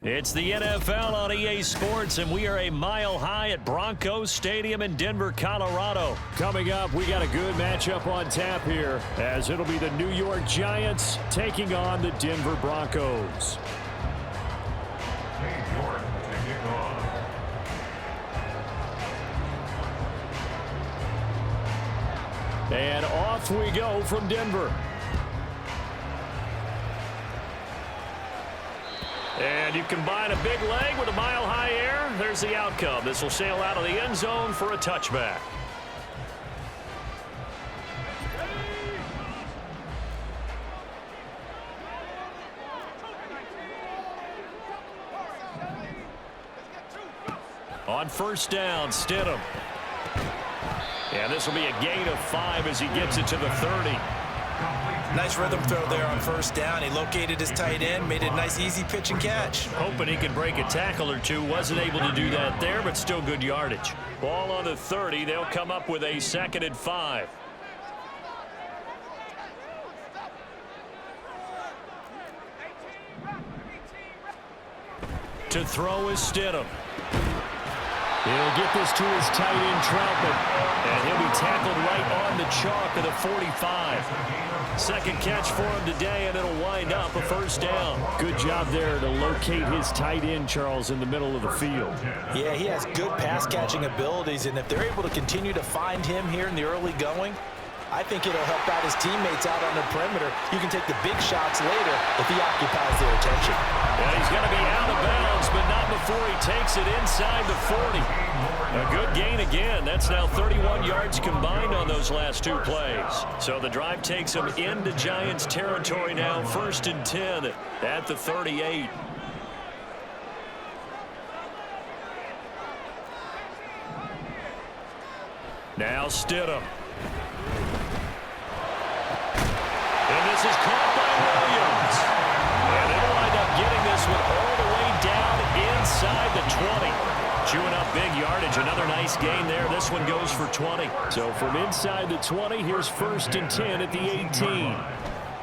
It's the NFL on EA Sports, and we are a mile high at Broncos Stadium in Denver, Colorado. Coming up, we got a good matchup on tap here, as it'll be the New York Giants taking on the Denver Broncos. And off we go from Denver. And you combine a big leg with a mile-high air, there's the outcome. This will sail out of the end zone for a touchback. On first down, Stidham. And this will be a gain of 5 as he gets it to the 30. Nice rhythm throw there on first down. He located his tight end, made it a nice easy pitch and catch. Hoping he could break a tackle or two. Wasn't able to do that there, but still good yardage. Ball on the 30. They'll come up with a 2nd and 5. To throw is Stidham. He'll get this to his tight end, Troutman. And he'll be tackled right on the chalk of the 45. Second catch for him today, and it'll wind up a first down. Good job there to locate his tight end, Charles, in the middle of the field. Yeah, he has good pass-catching abilities, and if they're able to continue to find him here in the early going, I think it'll help out his teammates out on the perimeter. You can take the big shots later if he occupies their attention. And he's going to be out of bounds, but not before he takes it inside the 40. A good gain again. That's now 31 yards combined on those last 2 plays. So the drive takes him into Giants territory now, 1st and 10 at the 38. Now Stidham. And this is caught by Williams. And they'll wind up getting this one all the way down inside the 20. Chewing up big yardage. Another nice gain there. This one goes for 20. So from inside the 20, here's 1st and 10 at the 18.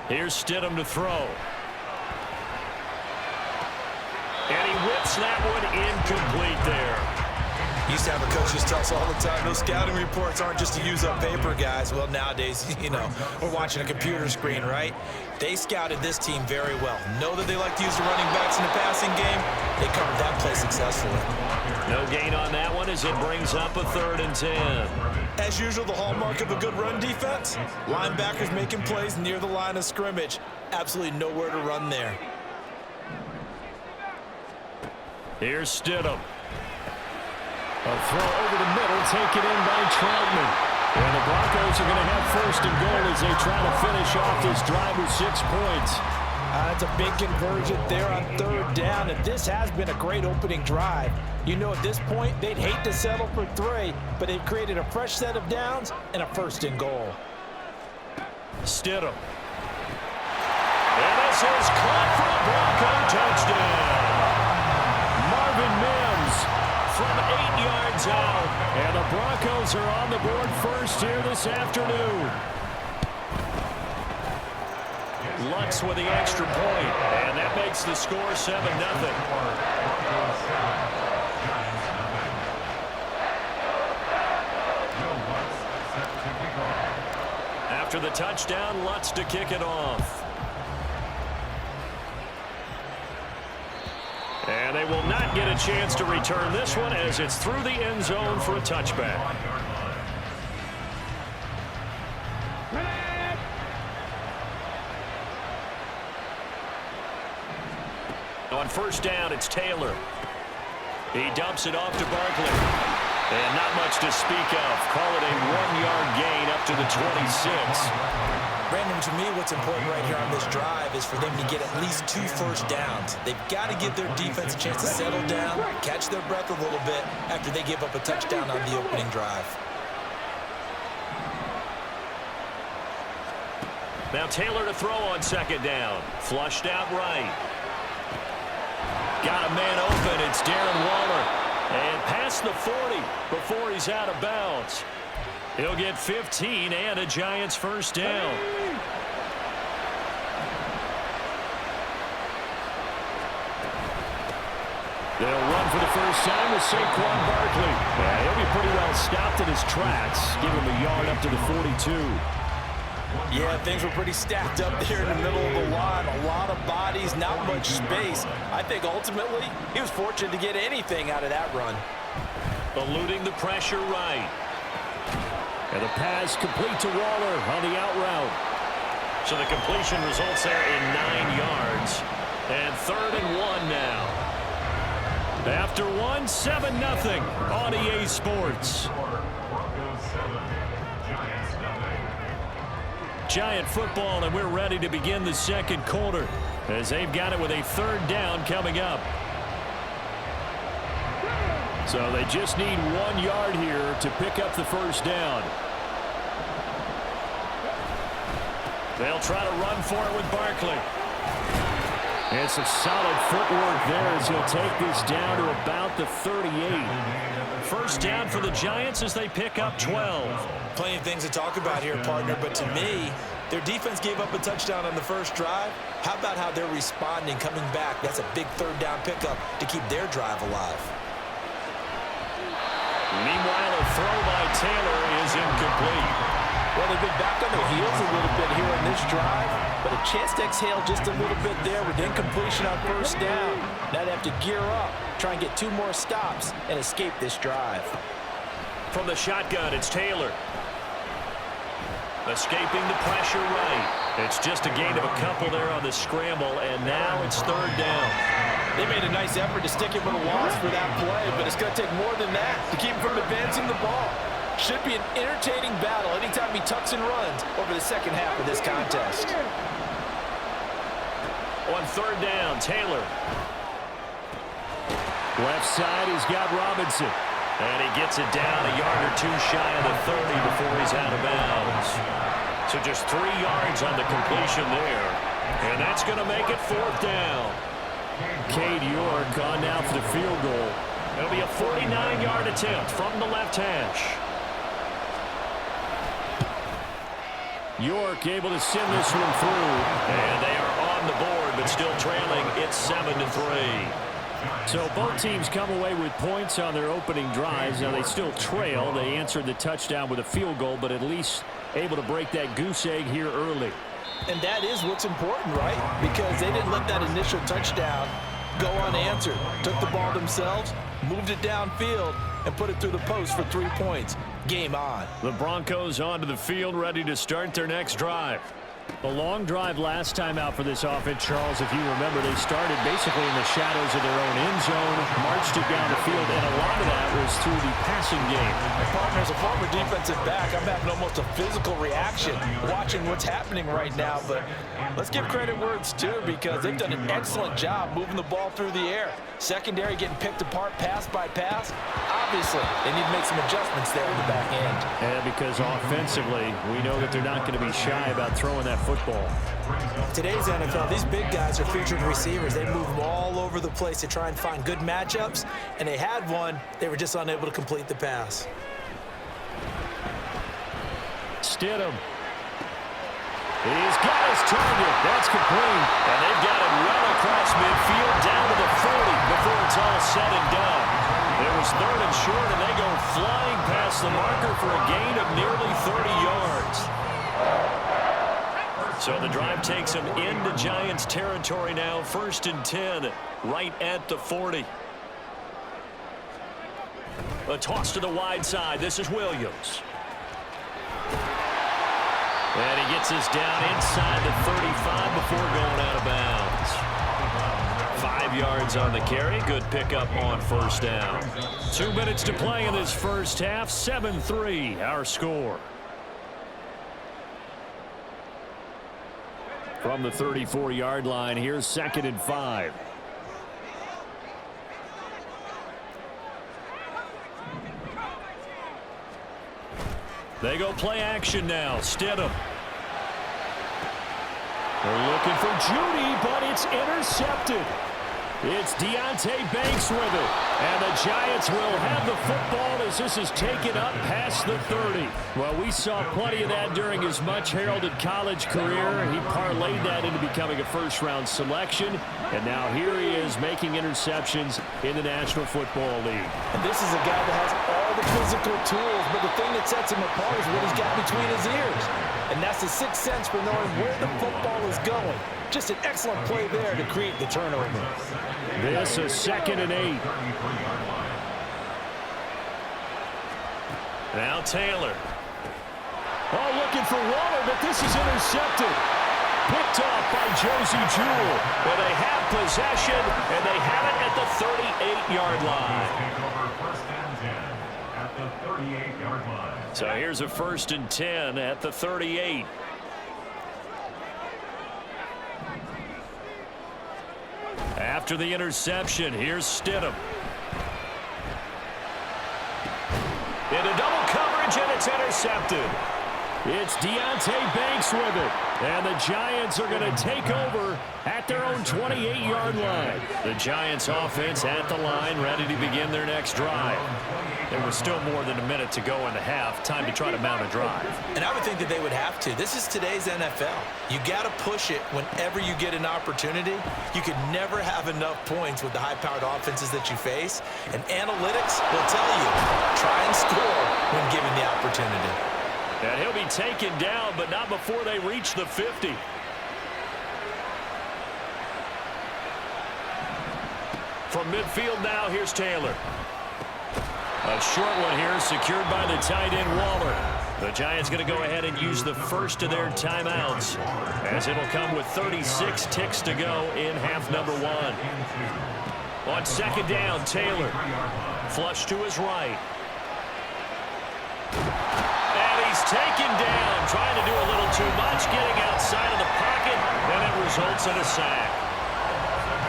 Here's Stidham to throw. And he whips that one incomplete there. Used to have a coach just tell us all the time, those scouting reports aren't just to use up paper, guys. Well, nowadays, we're watching a computer screen, right? They scouted this team very well. Know that they like to use the running backs in the passing game. They covered that play successfully. No gain on that one as it brings up a 3rd and 10. As usual, the hallmark of a good run defense, linebackers making plays near the line of scrimmage. Absolutely nowhere to run there. Here's Stidham. A throw over the middle, taken in by Troutman. And the Broncos are going to have 1st and goal as they try to finish off this drive with 6 points. That's a big conversion there on 3rd down, and this has been a great opening drive. At this point, they'd hate to settle for 3, but they've created a fresh set of downs and a 1st and goal. Stidham. And this is caught for a Bronco touchdown. Marvin Mims from 8 yards out. And the Broncos are on the board first here this afternoon. Lutz with the extra point, and that makes the score 7-0. After the touchdown, Lutz to kick it off. And they will not get a chance to return this one as it's through the end zone for a touchback. On first down, it's Taylor. He dumps it off to Barkley. And not much to speak of. Call it a 1-yard gain up to the 26. Brandon, to me, what's important right here on this drive is for them to get at least 2 first downs. They've got to give their defense a chance to settle down, catch their breath a little bit after they give up a touchdown on the opening drive. Now Taylor to throw on 2nd down. Flushed out right. Got a man open. It's Darren Waller. And past the 40 before he's out of bounds. He'll get 15 and a Giants 1st down. They'll run for the first time with Saquon Barkley. Yeah, he'll be pretty well stopped in his tracks. Give him a yard up to the 42. Yeah, things were pretty stacked up there in the middle of the line. A lot of bodies, not much space. I think ultimately he was fortunate to get anything out of that run. Eluding the pressure right. And the pass complete to Waller on the out route. So the completion results there in 9 yards. And 3rd and 1 now. After 1, 7-0 on EA Sports. Giant football, and we're ready to begin the second quarter as they've got it with a 3rd down coming up. So they just need 1 yard here to pick up the first down. They'll try to run for it with Barkley. And some solid footwork there as he'll take this down to about the 38. First down for the Giants as they pick up 12. Plenty of things to talk about here, partner, but to me, their defense gave up a touchdown on the first drive. How about how they're responding, coming back? That's a big 3rd down pickup to keep their drive alive. Meanwhile, a throw by Taylor is incomplete. Well, they've been back on their heels a little bit here on this drive, but a chance to exhale just a little bit there with incompletion on first down. Now they have to gear up, try and get 2 more stops, and escape this drive. From the shotgun, it's Taylor. Escaping the pressure right. It's just a gain of a couple there on the scramble, and now it's 3rd down. They made a nice effort to stick him with a loss for that play, but it's going to take more than that to keep him from advancing the ball. Should be an entertaining battle anytime he tucks and runs over the second half of this contest. On 3rd down, Taylor. Left side, he's got Robinson. And he gets it down a yard or 2 shy of the 30 before he's out of bounds. So just 3 yards on the completion there. And that's going to make it 4th down. Cade York on now for the field goal. It'll be a 49-yard attempt from the left hash. York able to send this one through. And they are on the board, but still trailing. It's 7-3. So both teams come away with points on their opening drives. Now they still trail. They answered the touchdown with a field goal, but at least able to break that goose egg here early. And that is what's important, right? Because they didn't let that initial touchdown go unanswered. Took the ball themselves, moved it downfield, and put it through the post for 3 points. Game on. The Broncos onto the field, ready to start their next drive. A long drive last time out for this offense, Charles. If you remember, they started basically in the shadows of their own end zone, marched it down the field, and a lot of that was through the passing game. Partner, as a former defensive back, I'm having almost a physical reaction watching what's happening right now. But let's give credit where it's due, because they've done an excellent job moving the ball through the air. Secondary getting picked apart pass by pass. Obviously, they need to make some adjustments there in the back end. And because offensively, we know that they're not going to be shy about throwing that football. Today's NFL, these big guys are featured receivers. They move them all over the place to try and find good matchups, and they had one. They were just unable to complete the pass. Stidham. He's got his target. That's complete. And they've got it well across midfield down to the 40 before it's all said and done. It was 3rd and short, and they go flying past the marker for a gain of nearly 30 yards. So the drive takes them into Giants territory now. 1st and 10, right at the 40. A toss to the wide side. This is Williams. And he gets this down inside the 35 before going out of bounds. 5 yards on the carry. Good pickup on 1st down. 2 minutes to play in this first half. 7-3, our score. From the 34-yard line, here's 2nd and 5. They go play action now. Stidham. They're looking for Judy, but it's intercepted. It's Deonte Banks with it. And the Giants will have the football as this is taken up past the 30. Well, we saw plenty of that during his much-heralded college career. He parlayed that into becoming a first-round selection. And now here he is making interceptions in the National Football League. And this is a guy that has all the physical tools, but the thing that sets him apart is what he's got between his ears. And that's the sixth sense for knowing where the football is going. Just an excellent play there to create the turnover. This is 2nd and 8. Now Taylor. Oh, looking for Waller, but this is intercepted. Picked off by Josie Jewell. Well, they have possession, and they have it at the 38-yard line. So here's a 1st and 10 at the 38. After the interception, here's Stidham. Into double coverage, and it's intercepted. It's Deonte Banks with it. And the Giants are going to take over at their own 28-yard line. The Giants offense at the line, ready to begin their next drive. There was still more than a minute to go in the half. Time to try to mount a drive. And I would think that they would have to. This is today's NFL. You got to push it whenever you get an opportunity. You could never have enough points with the high-powered offenses that you face. And analytics will tell you, try and score when given the opportunity. And he'll be taken down, but not before they reach the 50. From midfield now, here's Taylor. A short one here, secured by the tight end Waller. The Giants going to go ahead and use the first of their timeouts, as it'll come with 36 ticks to go in half number 1. On 2nd down, Taylor. Flush to his right. He's taken down, trying to do a little too much, getting outside of the pocket, and it results in a sack.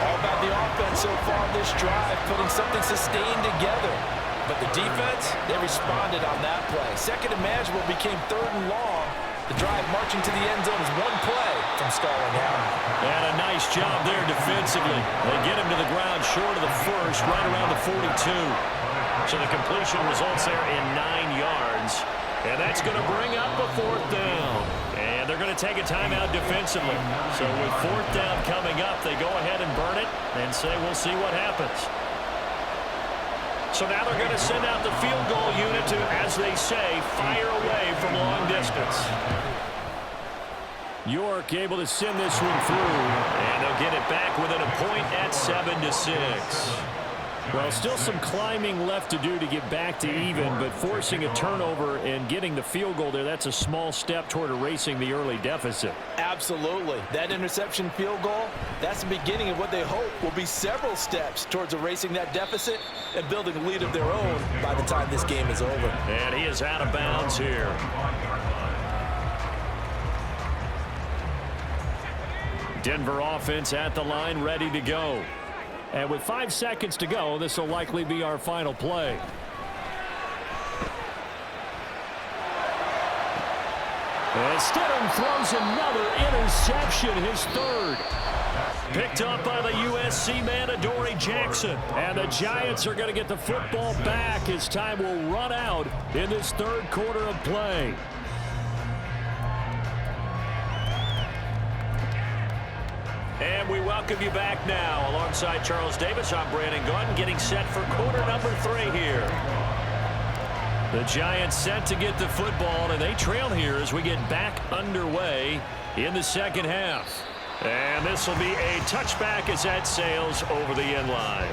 All about the offense so far this drive, putting something sustained together. But the defense, they responded on that play. 2nd and manageable became 3rd and long. The drive marching to the end zone is one play from stalling out. And a nice job there defensively. They get him to the ground short of the first, right around the 42. So the completion results there in 9 yards. And that's going to bring up a 4th down. And they're going to take a timeout defensively. So with 4th down coming up, they go ahead and burn it and say, we'll see what happens. So now they're going to send out the field goal unit to, as they say, fire away from long distance. York able to send this one through. And they'll get it back within a point at 7-6. Well, still some climbing left to do to get back to even, but forcing a turnover and getting the field goal there, that's a small step toward erasing the early deficit. Absolutely. That interception field goal, that's the beginning of what they hope will be several steps towards erasing that deficit and building a lead of their own by the time this game is over. And he is out of bounds here. Denver offense at the line, ready to go. And with 5 seconds to go, this will likely be our final play. And Stidham throws another interception, his 3rd. Picked up by the USC man, Adoree Jackson. And the Giants are going to get the football back as time will run out in this 3rd quarter of play. And we welcome you back now. Alongside Charles Davis, I'm Brandon Gaudin, getting set for quarter number 3 here. The Giants set to get the football, and they trail here as we get back underway in the 2nd half. And this will be a touchback as that sails over the end line.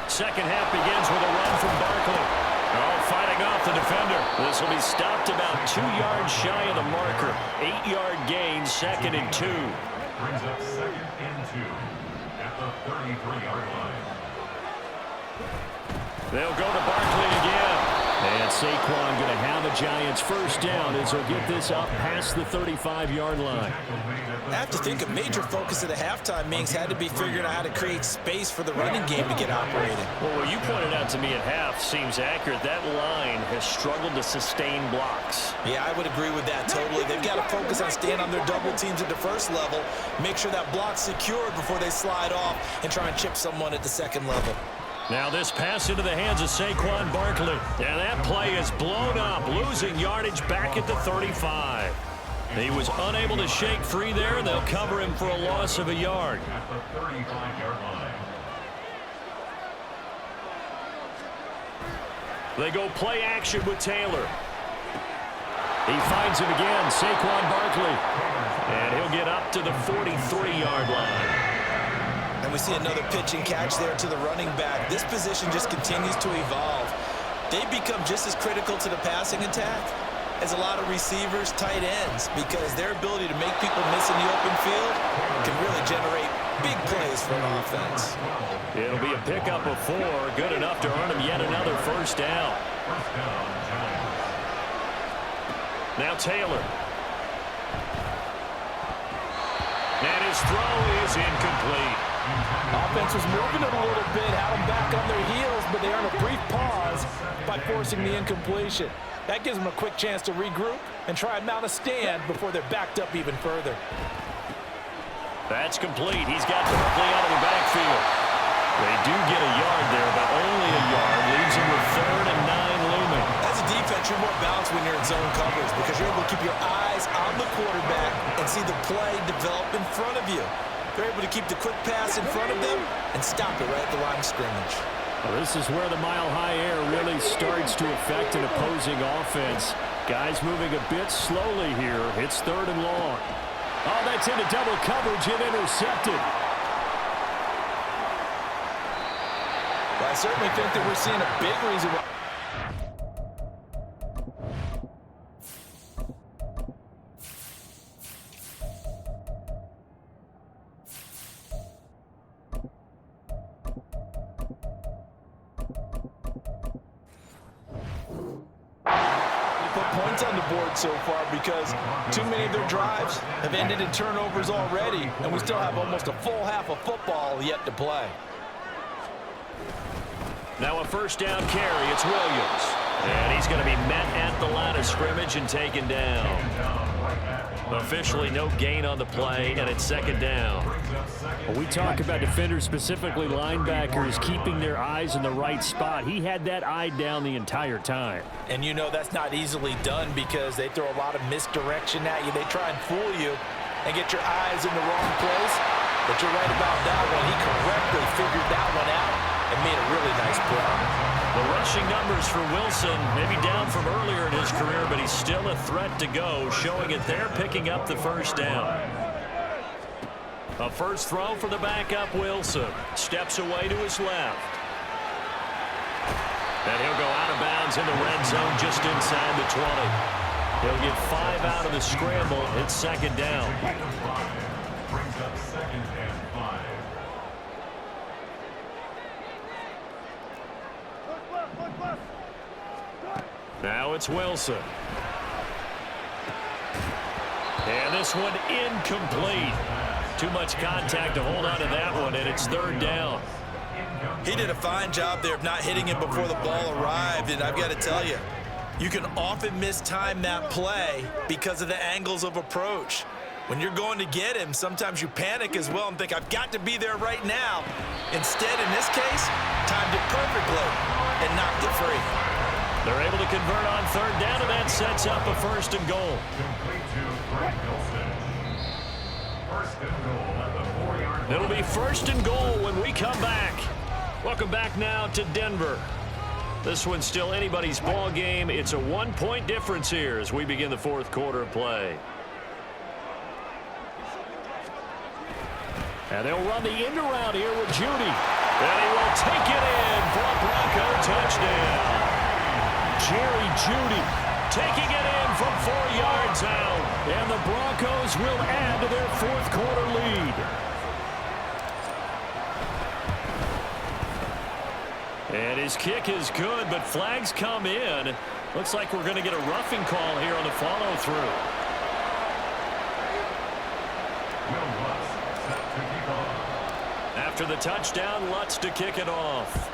Second half begins with a run from Barkley. Oh, fighting off the defender. This will be stopped about 2 yards shy of the marker. 8-yard gain, 2nd and 2. Brings up 2nd and 2 at the 33-yard line. They'll go to Barkley again. And Saquon going to have a Giants first down as he'll get this up past the 35-yard line. I have to think a major focus at the halftime, Minks, had to be figuring out how to create space for the running game to get operating. Well, what you pointed out to me at half seems accurate. That line has struggled to sustain blocks. Yeah, I would agree with that totally. They've got to focus on staying on their double teams at the first level, make sure that block's secured before they slide off and try and chip someone at the second level. Now this pass into the hands of Saquon Barkley. And that play is blown up, losing yardage back at the 35. He was unable to shake free there, and they'll cover him for a loss of a yard. At the 35-yard line. They go play action with Taylor. He finds him again, Saquon Barkley. And he'll get up to the 43-yard line. And we see another pitch and catch there to the running back. This position just continues to evolve. They become just as critical to the passing attack as a lot of receivers, tight ends, because their ability to make people miss in the open field can really generate big plays for an offense. It'll be a pickup of 4, good enough to earn him yet another first down. Now Taylor. And his throw is incomplete. Offense was moving it a little bit, had them back on their heels, but they earn a brief pause by forcing the incompletion. That gives them a quick chance to regroup and try and mount a stand before they're backed up even further. That's complete. He's got Barkley out of the backfield. They do get a yard there, but only a yard. Leaves him with 3rd and 9 looming. As a defense, you're more balanced when you're in zone coverage because you're able to keep your eyes on the quarterback and see the play develop in front of you. They're able to keep the quick pass in front of them and stop it right at the line of scrimmage. Well, this is where the mile-high air really starts to affect an opposing offense. Guys moving a bit slowly here. It's 3rd and long. Oh, that's into double coverage and intercepted. Well, I certainly think that we're seeing a big reason why. Points on the board so far because too many of their drives have ended in turnovers already, and we still have almost a full half of football yet to play. Now a first down carry. It's Williams. And he's going to be met at the line of scrimmage and taken down. Officially no gain on the play, and it's 2nd down. Well, we talk about defenders, specifically linebackers, keeping their eyes in the right spot. He had that eye down the entire time. And you know that's not easily done because they throw a lot of misdirection at you. They try and fool you and get your eyes in the wrong place. But you're right about that one. He correctly figured that one out and made a really nice play. The rushing numbers for Wilson, maybe down from earlier in his career, but he's still a threat to go, showing it there, picking up the first down. A first throw for the backup, Wilson. Steps away to his left. And he'll go out of bounds in the red zone just inside the 20. He'll get 5 out of the scramble. It's 2nd down. Brings up 2nd and 5. Now it's Wilson. And this one incomplete. Too much contact to hold on to that one, and it's 3rd down. He did a fine job there of not hitting him before the ball arrived, and I've got to tell you, you can often mistime that play because of the angles of approach. When you're going to get him, sometimes you panic as well and think, I've got to be there right now. Instead, in this case, timed it perfectly and knocked it free. They're able to convert on 3rd down, and that sets up a 1st and goal. Complete to Greg Wilson. 1st and goal at the 4-yard line. It'll be 1st and goal when we come back. Welcome back now to Denver. This one's still anybody's ball game. It's a 1-point difference here as we begin the 4th quarter of play. And they'll run the end around here with Judy. And he will take it in for a Bronco touchdown. Jerry Judy Taking it in from 4 yards out. And the Broncos will add to their 4th quarter lead. And his kick is good, but flags come in. Looks like we're going to get a roughing call here on the follow-through. After the touchdown, Lutz to kick it off.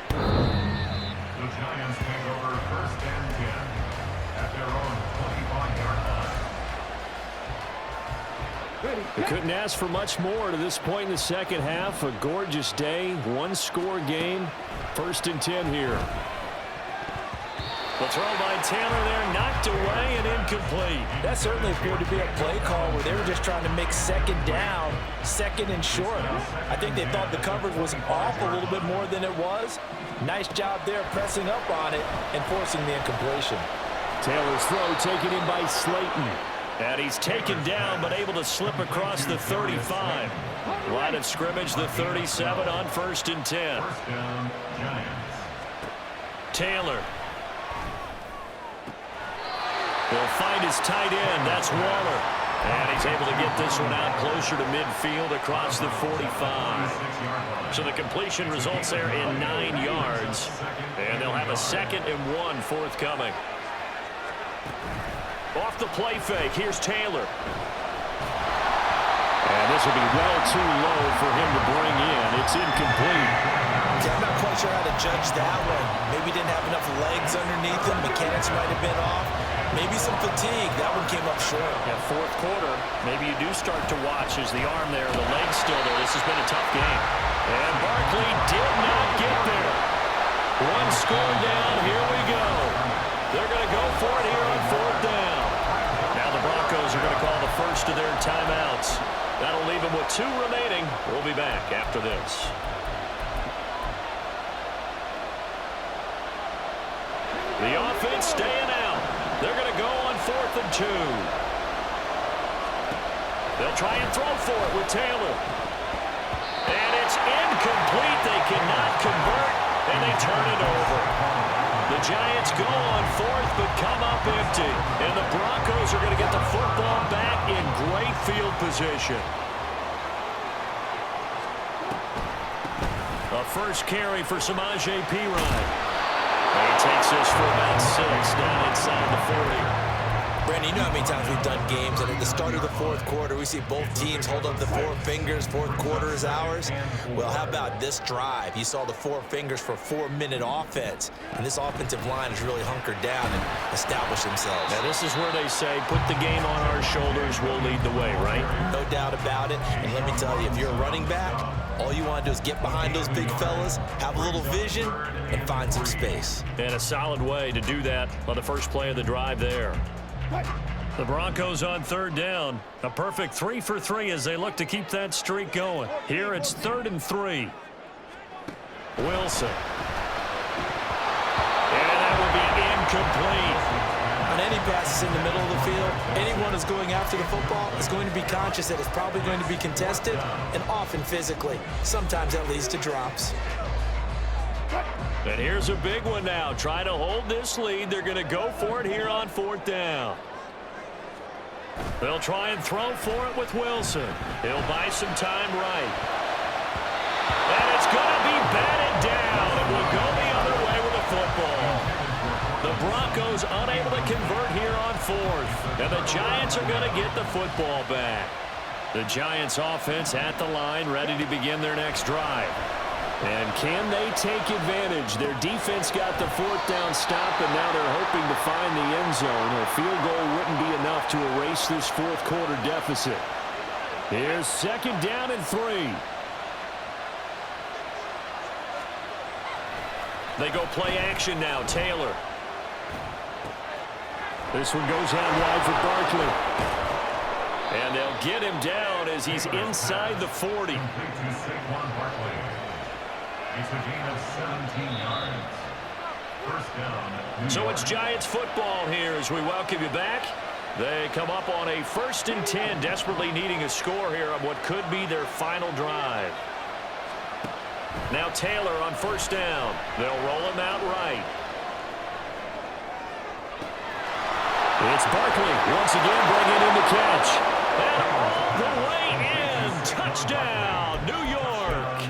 The Giants take over 1st and 10 at their own 25-yard line. They couldn't ask for much more to this point in the second half. A gorgeous day, one-score game. 1st and 10 here. The throw by Taylor there, knocked away and incomplete. That certainly appeared to be a play call where they were just trying to make second down, second and short. I think they thought the coverage was off a little bit more than it was. Nice job there pressing up on it and forcing the incompletion. Taylor's throw taken in by Slayton. And he's taken down but able to slip across the 35. Line of scrimmage, the 37 on 1st and 10. First down, Giants. Taylor. He'll find his tight end. That's Waller. And he's able to get this one out closer to midfield across the 45. So the completion results there in 9 yards. And they'll have a 2nd and 1 forthcoming. Off the play fake. Here's Taylor. And this will be well too low for him to bring in. It's incomplete. Yeah, I'm not quite sure how to judge that one. Maybe didn't have enough legs underneath him. Mechanics might have been off. Maybe some fatigue. That one came up short. Yeah, 4th quarter, maybe you do start to watch as the arm there, the leg's still there. This has been a tough game. And Barkley did not get there. One score down. Here we go. They're going to go for it here on 4th down. Now the Broncos are going to call the first of their timeouts. That'll leave them with 2 remaining. We'll be back after this. The offense staying out. They're going to go on 4th and 2. They'll try and throw for it with Taylor. And it's incomplete. They cannot convert, and they turn it over. The Giants go on 4th, but come up empty. And the Broncos are going to get the football back in great field position. A first carry for Samaje Perine. He takes this for about 6 down inside the 40. Brandon, you know how many times we've done games, and at the start of the 4th quarter, we see both teams hold up the 4 fingers. 4th quarter is ours. Well, how about this drive? You saw the 4 fingers for 4-minute offense, and this offensive line has really hunkered down and established themselves. Now, this is where they say, put the game on our shoulders, we'll lead the way, right? No doubt about it, and let me tell you, if you're a running back, all you want to do is get behind those big fellas, have a little vision, and find some space. And a solid way to do that on the first play of the drive there. The Broncos on 3rd down. A perfect 3 for 3 as they look to keep that streak going. Here it's 3rd and 3. Wilson. And that will be incomplete. On any passes in the middle of the field, anyone who's going after the football is going to be conscious that it's probably going to be contested, and often physically. Sometimes that leads to drops. And here's a big one now. Trying to hold this lead. They're going to go for it here on 4th down. They'll try and throw for it with Wilson. He'll buy some time right. And it's going to be batted down. It will go the other way with the football. The Broncos unable to convert here on 4th. And the Giants are going to get the football back. The Giants offense at the line, ready to begin their next drive. And can they take advantage? Their defense got the 4th down stop, and now they're hoping to find the end zone. A field goal wouldn't be enough to erase this 4th quarter deficit. Here's 2nd down and 3. They go play action now. Taylor. This one goes out wide for Barkley. And they'll get him down as he's inside the 40. It's a gain of 17 yards. First down. So it's Giants football here as we welcome you back. They come up on a 1st and 10, desperately needing a score here on what could be their final drive. Now Taylor on 1st down. They'll roll him out right. It's Barkley once again bringing in the catch. And all the way in. Touchdown, New York.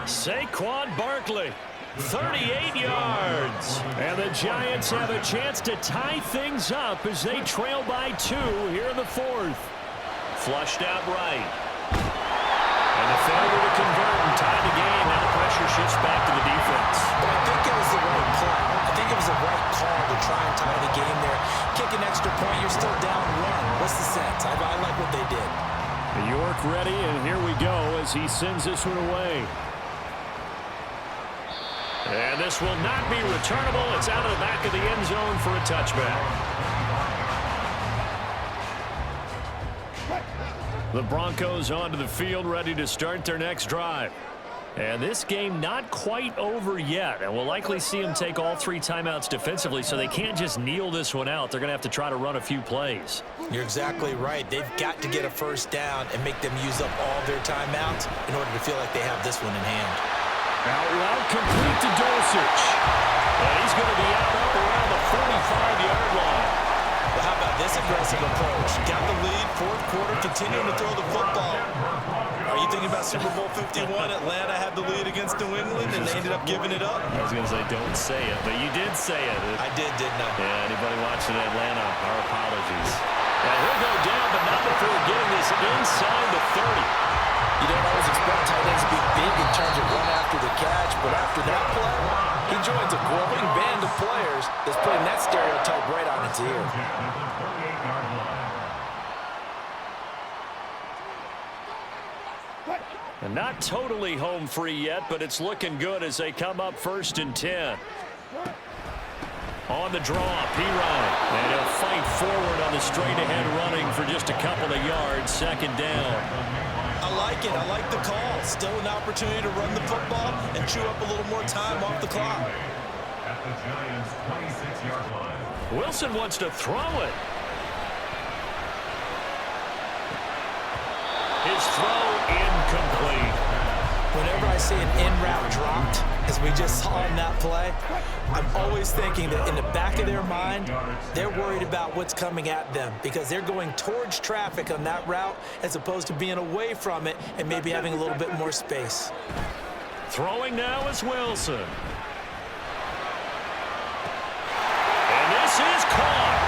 Saquon Barkley, 38 yards. And the Giants have a chance to tie things up as they trail by 2 here in the 4th. Flushed out right. And the failure to convert and tie the game. Now the pressure shifts back to the defense. But I think it was the right play. I think it was the right call to try and tie the game there. Kick an extra point, you're still down 1. What's the sense? I like what they did. York ready, and here we go as he sends this one away. And this will not be returnable. It's out of the back of the end zone for a touchback. The Broncos onto the field, ready to start their next drive. And this game not quite over yet. And we'll likely see them take all 3 timeouts defensively, so they can't just kneel this one out. They're going to have to try to run a few plays. You're exactly right. They've got to get a first down and make them use up all their timeouts in order to feel like they have this one in hand. Out route complete to Dulcich. And he's going to be out up around the 45-yard line. Well, how about this aggressive approach? Got the lead, 4th quarter, continuing to throw the football. Are you thinking about Super Bowl 51? Atlanta had the lead against New England, and they ended up giving it up. I was going to say, don't say it, but you did say it. I did, didn't I? Yeah, anybody watching Atlanta, our apologies. And he'll go down, but not before getting this inside the 30. You don't always expect tight ends to be big in terms of run after the catch, but after that play, he joins a growing band of players that's putting that stereotype right on its ear. And not totally home free yet, but it's looking good as they come up 1st and 10. On the draw, Pirine. And he'll fight forward on the straight-ahead running for just a couple of yards. 2nd down. I like it. I like the call. Still an opportunity to run the football and chew up a little more time off the clock. At the Giants' 26-yard line. Wilson wants to throw it. His throw incomplete. Whenever I see an in-route dropped, as we just saw in that play, I'm always thinking that in the back of their mind, they're worried about what's coming at them because they're going towards traffic on that route as opposed to being away from it and maybe having a little bit more space. Throwing now is Wilson. And this is caught.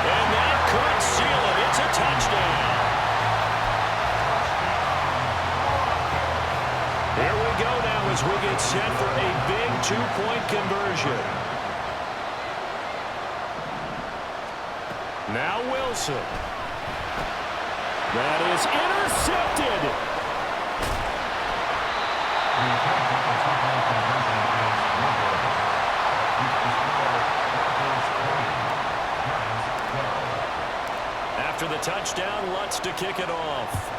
And that could seal it. It's a touchdown. Here we go now as we get set for a big 2-point conversion. Now Wilson. That is intercepted. After the touchdown, Lutz to kick it off.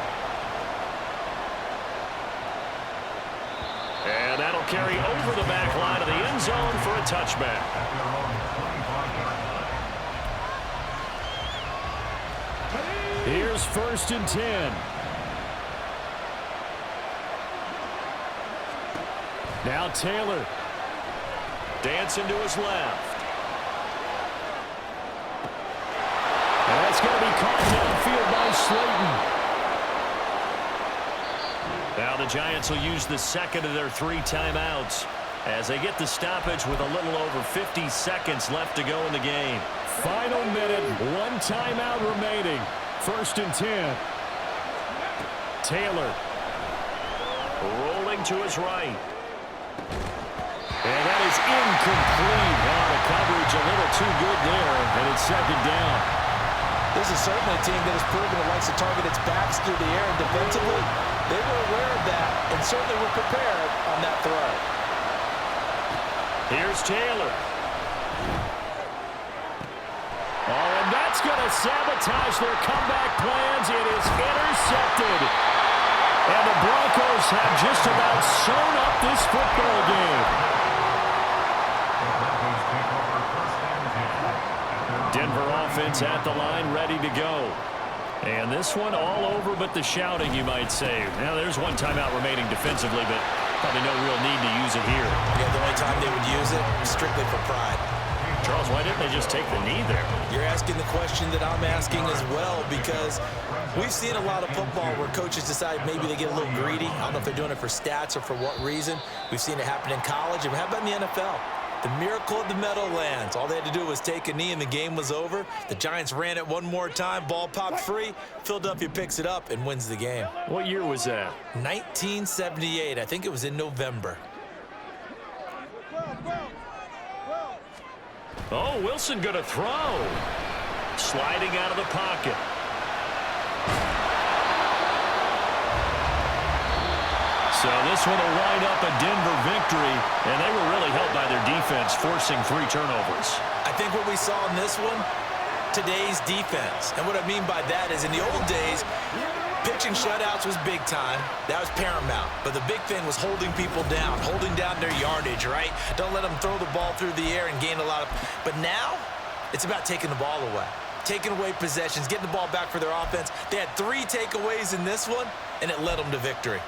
And that'll carry over the back line of the end zone for a touchback. Here's 1st and 10. Now Taylor. Dancing to his left. And that's going to be caught downfield by Slayton. Now the Giants will use the 2nd of their 3 timeouts as they get the stoppage with a little over 50 seconds left to go in the game. Final minute, 1 timeout remaining. 1st and 10. Taylor. Rolling to his right. And that is incomplete. Oh, the coverage a little too good there, and it's 2nd down. This is certainly a team that has proven it likes to target its backs through the air, and defensively, they were aware of that and certainly were prepared on that throw. Here's Taylor. Oh, and that's going to sabotage their comeback plans. It is intercepted. And the Broncos have just about sewn up this football game. Denver offense at the line, ready to go. And this one all over but the shouting, you might say. Now, there's 1 timeout remaining defensively, but probably no real need to use it here. Yeah, the only time they would use it was strictly for pride. Charles, why didn't they just take the knee there? You're asking the question that I'm asking as well, because we've seen a lot of football where coaches decide maybe they get a little greedy. I don't know if they're doing it for stats or for what reason. We've seen it happen in college. And how about in the NFL? The miracle of the Meadowlands. All they had to do was take a knee and the game was over. The Giants ran it one more time. Ball popped free. Philadelphia picks it up and wins the game. What year was that? 1978. I think it was in November. Oh, Wilson going to throw. Sliding out of the pocket. So this one will wind up a Denver victory, and they were really helped by their defense, forcing 3 turnovers. I think what we saw in this one, today's defense. And what I mean by that is in the old days, pitching shutouts was big time. That was paramount. But the big thing was holding people down, holding down their yardage, right? Don't let them throw the ball through the air and gain a lot of... But now, it's about taking the ball away. Taking away possessions, getting the ball back for their offense. They had 3 takeaways in this one, and it led them to victory.